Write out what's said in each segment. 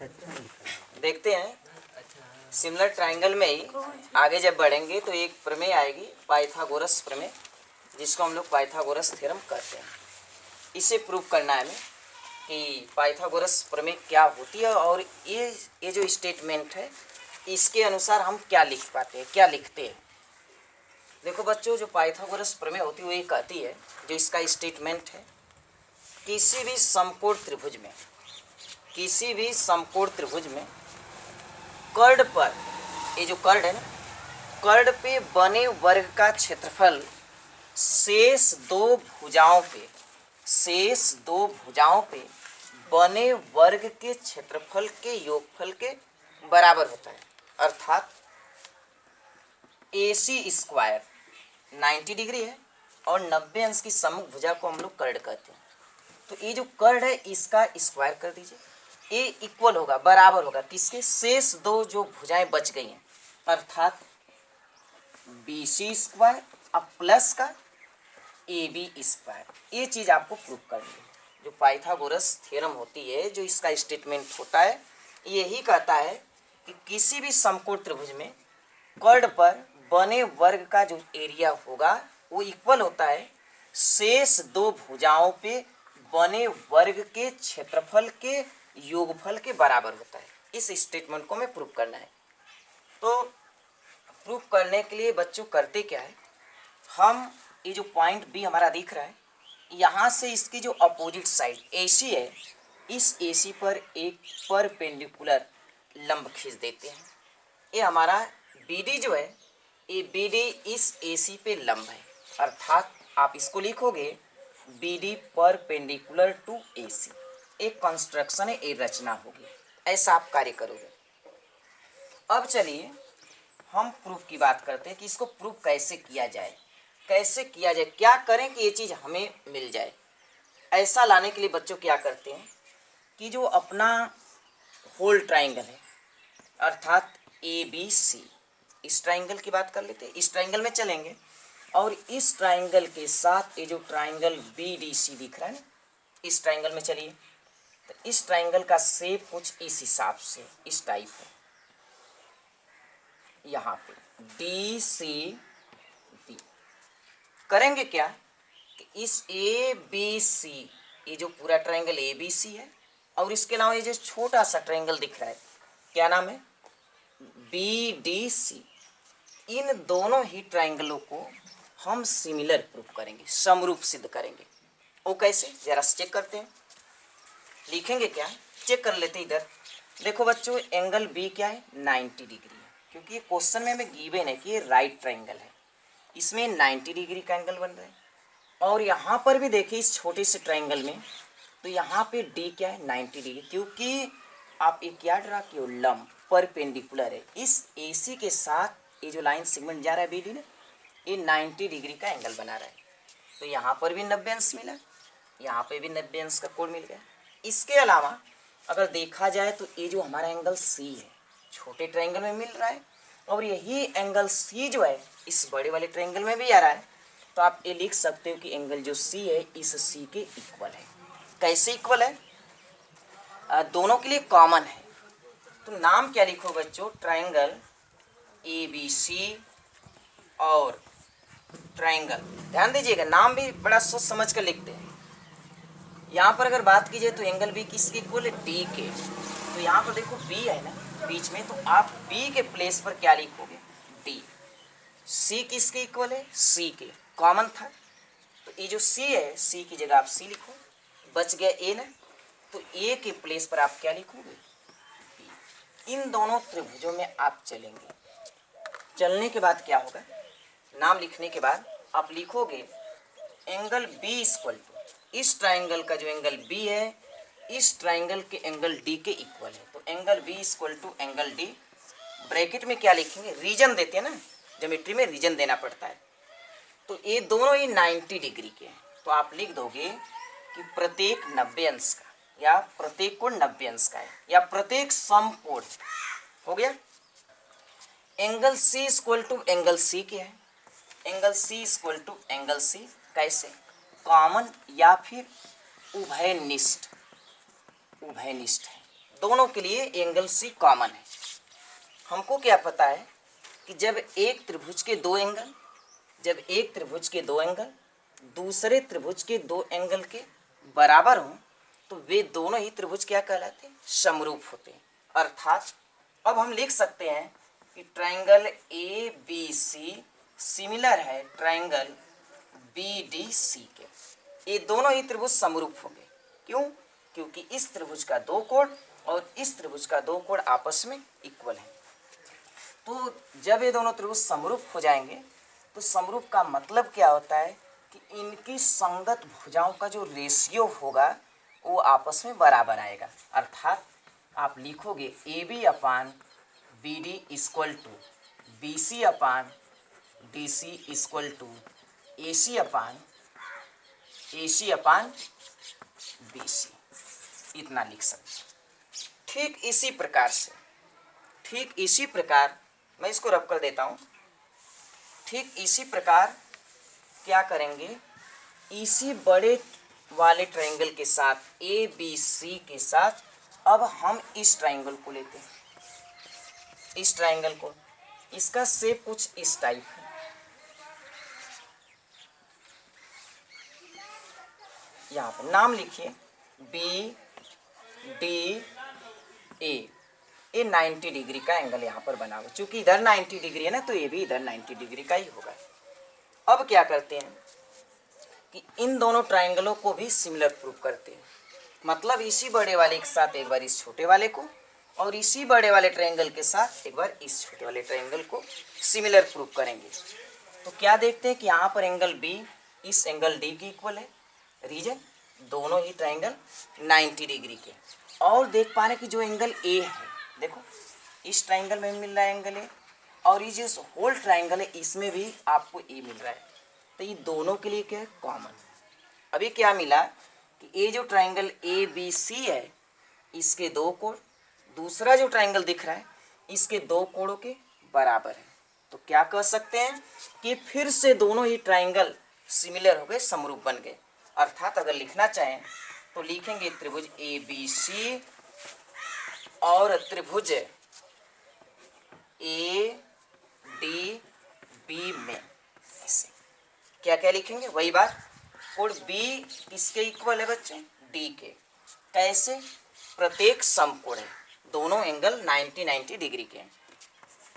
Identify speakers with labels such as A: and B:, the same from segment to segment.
A: देखते हैं similar triangle में ही आगे जब बढ़ेंगे तो एक प्रमेय आएगी पाइथागोरस प्रमेय, जिसको हम लोग पाइथागोरस थ्योरम कहते हैं। इसे प्रूव करना है हमें कि पाइथागोरस प्रमेय क्या होती है और ये जो स्टेटमेंट है इसके अनुसार हम क्या लिख पाते हैं, क्या लिखते हैं। देखो बच्चों, जो पाइथागोरस प्रमेय होती है वो ये कहती है, जो इसका स्टेटमेंट है, किसी भी समकोण त्रिभुज में कर्ड पर, ये जो कर्ड है ना, कर्ड पे बने वर्ग का क्षेत्रफल शेष दो भुजाओं पे बने वर्ग के क्षेत्रफल के योगफल के बराबर होता है। अर्थात AC स्क्वायर 90 डिग्री है और 90 अंश की सम्मुख भुजा को हम लोग कर्ड कहते हैं। तो ये जो कर्ड है इसका स्क्वायर कर दीजिए, ये इक्वल होगा, बराबर होगा किसके, शेष दो जो भुजाएं बच गई हैं, अर्थात BC स्क्वायर अब प्लस का AB स्क्वायर। ये चीज़ आपको प्रूव करनी है। जो पाइथागोरस थ्योरम होती है, जो इसका स्टेटमेंट होता है, यही कहता है कि किसी भी समकोण त्रिभुज में कर्ड पर बने वर्ग का जो एरिया होगा वो इक्वल होता है शेष दो भुजाओं पे बने वर्ग के क्षेत्रफल के योगफल के बराबर होता है। इस स्टेटमेंट को हमें प्रूव करना है। तो प्रूव करने के लिए बच्चों करते क्या है, हम ये जो पॉइंट B हमारा दिख रहा है, यहाँ से इसकी जो अपोजिट साइड AC है, इस AC पर एक परपेंडिकुलर लंब खींच देते हैं। ये हमारा BD जो है, ये BD इस AC पे लंब है, अर्थात आप इसको लिखोगे BD परपेंडिकुलर टू AC। एक कंस्ट्रक्शन है, एक रचना होगी, ऐसा आप कार्य करोगे। अब चलिए हम प्रूफ की बात करते हैं कि इसको प्रूफ कैसे किया जाए, क्या करें कि ये चीज़ हमें मिल जाए। ऐसा लाने के लिए बच्चों क्या करते हैं कि जो अपना होल ट्राइंगल है, अर्थात ABC, इस ट्राइंगल की बात कर लेते हैं। इस ट्राइंगल में चलेंगे और इस ट्राइंगल के साथ ये जो ट्राइंगल BDC दिख रहा है ना, इस ट्राइंगल में चलिए। तो इस ट्राइंगल का शेप कुछ इस हिसाब से, इस टाइप है। यहाँ पे DCD करेंगे क्या कि इस ABC, ये जो पूरा ट्राइंगल ABC है और इसके अलावा ये जो छोटा सा ट्राइंगल दिख रहा है, क्या नाम है, BDC, इन दोनों ही ट्राइंगलों को हम सिमिलर प्रूफ करेंगे, समरूप सिद्ध करेंगे। वो कैसे, जरा चेक करते हैं। लिखेंगे क्या, चेक कर लेते हैं। इधर देखो बच्चों, एंगल B क्या है, 90 डिग्री है, क्योंकि ये क्वेश्चन में हमें गिवन है कि ये राइट ट्राइंगल है, इसमें 90 डिग्री का एंगल बन रहा है। और यहाँ पर भी देखिए इस छोटे से ट्राइंगल में, तो यहाँ पे D क्या है, 90 डिग्री, क्योंकि आप एक क्या ड्रा किए, लंब परपेंडिकुलर है इस AC के साथ। ये जो लाइन सेगमेंट जा रहा है BD ने, ये 90 डिग्री का एंगल बना रहा है। तो यहाँ पर भी 90 अंश मिला, यहाँ पे भी 90 अंश का कोण मिल गया। इसके अलावा अगर देखा जाए तो ये जो हमारा एंगल C है, छोटे ट्राइंगल में मिल रहा है, और यही एंगल C जो है इस बड़े वाले ट्राइंगल में भी आ रहा है। तो आप ये लिख सकते हो कि एंगल जो C है इस C के इक्वल है। कैसे इक्वल है, दोनों के लिए कॉमन है। तो नाम क्या लिखो बच्चों, ट्राइंगल ABC और ट्राइंगल, ध्यान दीजिएगा नाम भी बड़ा सोच समझ कर लिखते हैं। यहाँ पर अगर बात की जाए तो एंगल B किसके इक्वल है, D के। तो यहाँ पर देखो B है ना बीच में, तो आप B के प्लेस पर क्या लिखोगे, D। C किसके इक्वल है, C के, कॉमन था। तो ये जो C है, C की जगह आप C लिखो, बच गया A ना, तो A के प्लेस पर आप क्या लिखोगे, B। इन दोनों त्रिभुजों में आप चलेंगे। चलने के बाद क्या होगा, नाम लिखने के बाद आप लिखोगे एंगल B इक्वल टू, इस ट्राइंगल का जो एंगल B है इस ट्राइंगल के एंगल D के इक्वल है। तो angle B equal to angle D, bracket में क्या लिखेंगे, रीजन देते हैं ना, ज्योमेट्री में रीजन देना पड़ता है। तो ये दोनों ही 90 डिग्री के हैं। तो आप लिख दोगे कि प्रत्येक 90 अंश का, या प्रत्येक कोण 90 अंश का है, या प्रत्येक समकोण हो गया। Angle C equal to angle C क्या है, angle C equal to angle C, कैसे, कॉमन या फिर उभयनिष्ठ है, दोनों के लिए एंगल सी कॉमन है। हमको क्या पता है कि जब एक त्रिभुज के दो एंगल दूसरे त्रिभुज के दो एंगल के बराबर हों तो वे दोनों ही त्रिभुज क्या कहलाते हैं? समरूप होते हैं। अर्थात अब हम लिख सकते हैं कि triangle A B C similar है ट्रायंगल बी डी सी के। ये दोनों ही त्रिभुज समरूप होंगे। क्यों? क्योंकि इस त्रिभुज का दो कोण और इस त्रिभुज का दो कोण आपस में इक्वल है। तो जब ये दोनों त्रिभुज समरूप हो जाएंगे तो समरूप का मतलब क्या होता है कि इनकी संगत भुजाओं का जो रेशियो होगा वो आपस में बराबर आएगा। अर्थात आप लिखोगे A B upon B D equal to B C upon D C equal to A C upon B C, इतना लिख सकते हैं। ठीक इसी प्रकार मैं इसको रब कर देता हूँ। ठीक इसी प्रकार क्या करेंगे, इसी बड़े वाले ट्रायंगल के साथ ए बी सी के साथ अब हम इस ट्रायंगल को लेते हैं। इस ट्रायंगल को, इसका शेप कुछ इस टाइप है। यहाँ पे नाम लिखिए बी डी ए। ये 90 डिग्री का एंगल यहाँ पर बना हुआ, चूंकि इधर 90 डिग्री है ना तो ये भी इधर 90 डिग्री का ही होगा। अब क्या करते हैं कि इन दोनों ट्रायंगलों को भी सिमिलर प्रूव करते हैं। मतलब इसी बड़े वाले के साथ एक बार इस छोटे वाले को और इसी बड़े वाले ट्रायंगल के साथ एक बार इस छोटे वाले ट्रायंगल को सिमिलर प्रूव करेंगे। तो क्या देखते हैं कि यहाँ पर एंगल बी इस एंगल डी की इक्वल है। रीजन, दोनों ही ट्रायंगल 90 डिग्री के। और देख पा रहे कि जो एंगल ए है, देखो इस ट्रायंगल में मिल रहा है एंगल ए और ये जो होल ट्रायंगल है इसमें भी आपको ए मिल रहा है। तो ये दोनों के लिए क्या है? कॉमन। अभी क्या मिला कि ये जो ट्रायंगल ए बी सी है इसके दो कोण, दूसरा जो ट्रायंगल दिख रहा है इसके दो कोणों के बराबर है। तो क्या कह सकते हैं कि फिर से दोनों ही ट्रायंगल सिमिलर हो गए, समरूप बन गए। अर्थात अगर लिखना चाहें तो लिखेंगे त्रिभुज ए बी सी और त्रिभुज ए डी बी में ऐसे क्या क्या लिखेंगे? वही बात, कोण बी किसके इक्वल है बच्चे? डी के। कैसे? प्रत्येक समकोण है, दोनों एंगल 90 डिग्री के।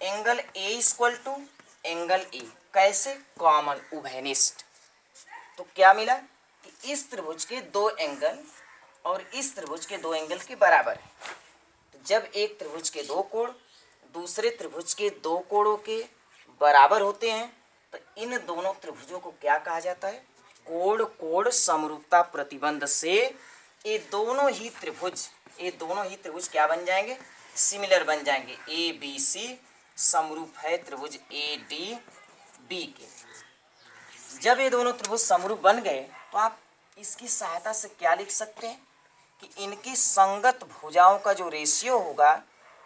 A: Angle A equal to angle E, कैसे? कॉमन, उभयनिष्ठ। तो क्या मिला कि इस त्रिभुज के दो एंगल और इस त्रिभुज के दो एंगल के बराबर है। तो जब एक त्रिभुज के दो कोण दूसरे त्रिभुज के दो कोणों के बराबर होते हैं तो इन दोनों त्रिभुजों को क्या कहा जाता है? कोण समरूपता प्रतिबंध से ये दोनों ही त्रिभुज क्या बन जाएंगे? सिमिलर बन जाएंगे। ए बी सी समरूप है त्रिभुज ए डी बी के। जब ये दोनों त्रिभुज समरूप बन गए तो आप इसकी सहायता से क्या लिख सकते हैं कि इनकी संगत भुजाओं का जो रेशियो होगा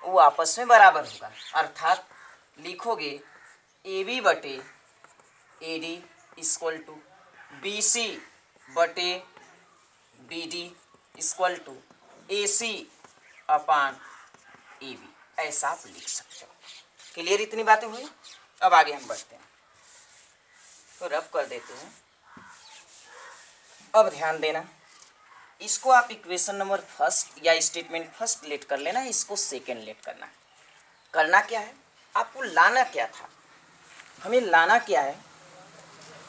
A: वो आपस में बराबर होगा। अर्थात लिखोगे ए बी बटे A D equal to B C बटे B D equal to A C upon A B, ऐसा आप लिख सकते हो। क्लियर? इतनी बातें हुई। अब आगे हम बढ़ते हैं, तो रब कर देते हैं। अब ध्यान देना, इसको आप इक्वेशन नंबर फर्स्ट या स्टेटमेंट फर्स्ट लेट कर लेना, इसको सेकेंड लेट करना। करना क्या है, आपको लाना क्या था? हमें लाना क्या है?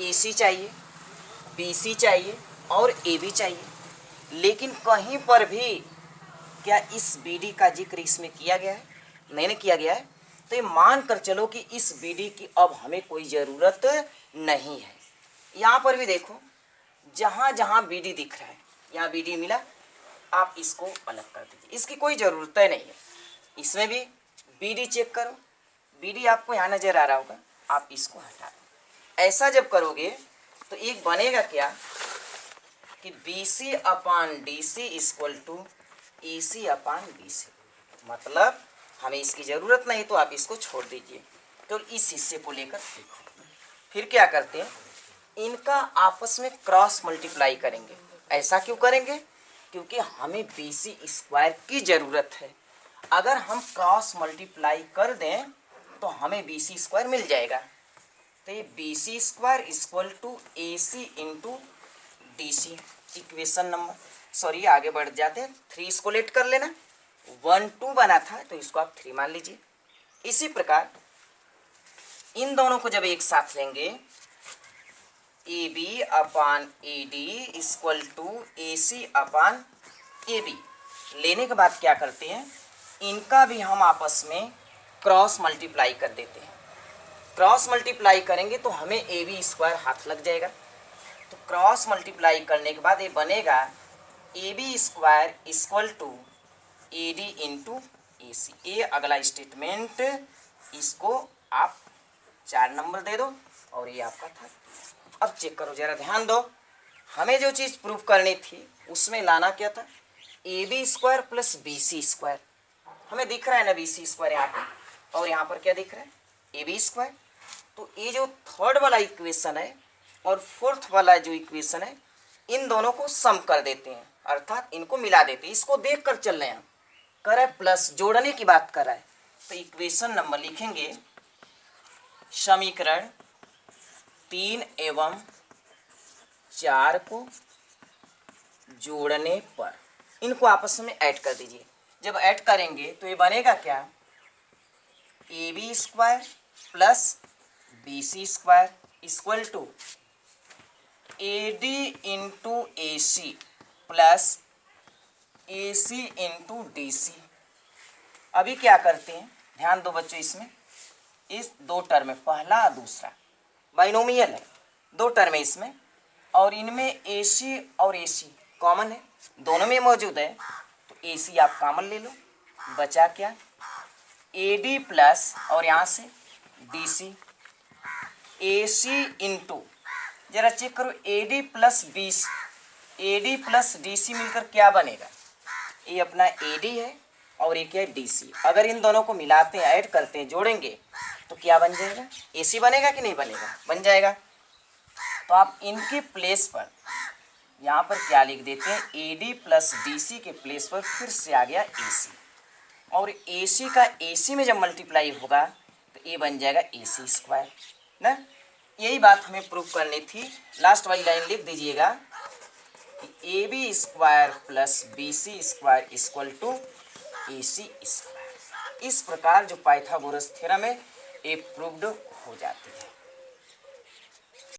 A: ए सी चाहिए, बी सी चाहिए और ए बी चाहिए। लेकिन कहीं पर भी क्या इस बी डी का जिक्र इसमें किया गया है? नहीं किया गया है। तो ये मान कर चलो कि इस बी डी की अब हमें कोई ज़रूरत नहीं है। यहाँ पर भी देखो, जहाँ जहाँ बी डी दिख रहा है, यहाँ बी डी मिला, आप इसको अलग कर दीजिए, इसकी कोई ज़रूरत नहीं है। इसमें भी बी डी चेक करो, बी डी आपको यहाँ नज़र आ रहा होगा, आप इसको हटा दो। ऐसा जब करोगे तो एक बनेगा क्या कि B C upon D C equal to A C upon B C. मतलब हमें इसकी ज़रूरत नहीं तो आप इसको छोड़ दीजिए, तो इस हिस्से को लेकर देखो। फिर क्या करते हैं, इनका आपस में क्रॉस मल्टीप्लाई करेंगे। ऐसा क्यों करेंगे क्योंकि हमें बी सी स्क्वायर की ज़रूरत है। अगर हम क्रॉस मल्टीप्लाई कर दें तो हमें बी सी स्क्वायर मिल जाएगा। तो ये B C square equal to A C into D C. Equation number, sorry आगे बढ़ जाते हैं, 3 इसको लेट कर लेना, 1 2 बना था तो इसको आप 3 मान लीजिए। इसी प्रकार इन दोनों को जब एक साथ लेंगे, A B upon A D equal to A C upon A B, लेने के बाद क्या करते हैं, इनका भी हम आपस में क्रॉस मल्टीप्लाई कर देते हैं। क्रॉस मल्टीप्लाई करेंगे तो हमें ए बी स्क्वायर हाथ लग जाएगा। तो क्रॉस मल्टीप्लाई करने के बाद ये बनेगा A B square equal to A D into A C. ये अगला स्टेटमेंट, इसको आप 4 नंबर दे दो और ये आपका था। अब चेक करो, जरा ध्यान दो, हमें जो चीज़ प्रूफ करनी थी उसमें लाना क्या था, A B square plus B C square. हमें दिख रहा है ना बी सी स्क्वायर यहाँ पे, और यहाँ पर क्या दिख रहा है, ए बी स्क्वायर। तो ये जो थर्ड वाला इक्वेशन है और फोर्थ वाला जो इक्वेशन है, इन दोनों को सम कर देते हैं, अर्थात इनको मिला देते हैं। इसको देख कर चल रहे हैं, कर रहा है प्लस, जोड़ने की बात कर रहा है। तो इक्वेशन नंबर लिखेंगे, समीकरण 3 एवं 4 को जोड़ने पर इनको आपस में ऐड कर दीजिए। जब ऐड करेंगे तो ये बनेगा क्या, A B square plus B C square equal to A D into A C plus A C into D C. अभी क्या करते हैं, ध्यान दो बच्चों, इसमें इस 2 टर्म में, पहला दूसरा बाइनोमियल है, 2 टर्म है इसमें, और इनमें ए सी और ए सी कॉमन है, दोनों में मौजूद है। तो ए सी आप कॉमन ले लो, बचा क्या, ए डी प्लस और यहाँ से D C, A C into, जरा चेक करो, A D plus B, A D plus D C मिलकर क्या बनेगा, ये अपना ए डी है और ये क्या है, डी सी। अगर इन दोनों को मिलाते हैं, ऐड करते हैं, जोड़ेंगे तो क्या बन जाएगा, ए सी बनेगा कि नहीं बनेगा, बन जाएगा। तो आप इनके प्लेस पर यहाँ पर क्या लिख देते हैं, A D plus D C के प्लेस पर फिर से आ गया ए सी, और ए सी का ए सी में जब मल्टीप्लाई होगा तो ये बन जाएगा ए सी स्क्वायर ना। यही बात हमें प्रूफ करनी थी। लास्ट वाली लाइन लिख दीजिएगा, A B square plus B C square equal to A C square. इस प्रकार जो पाइथागोरस थ्योरम है ये प्रूव्ड हो जाती है।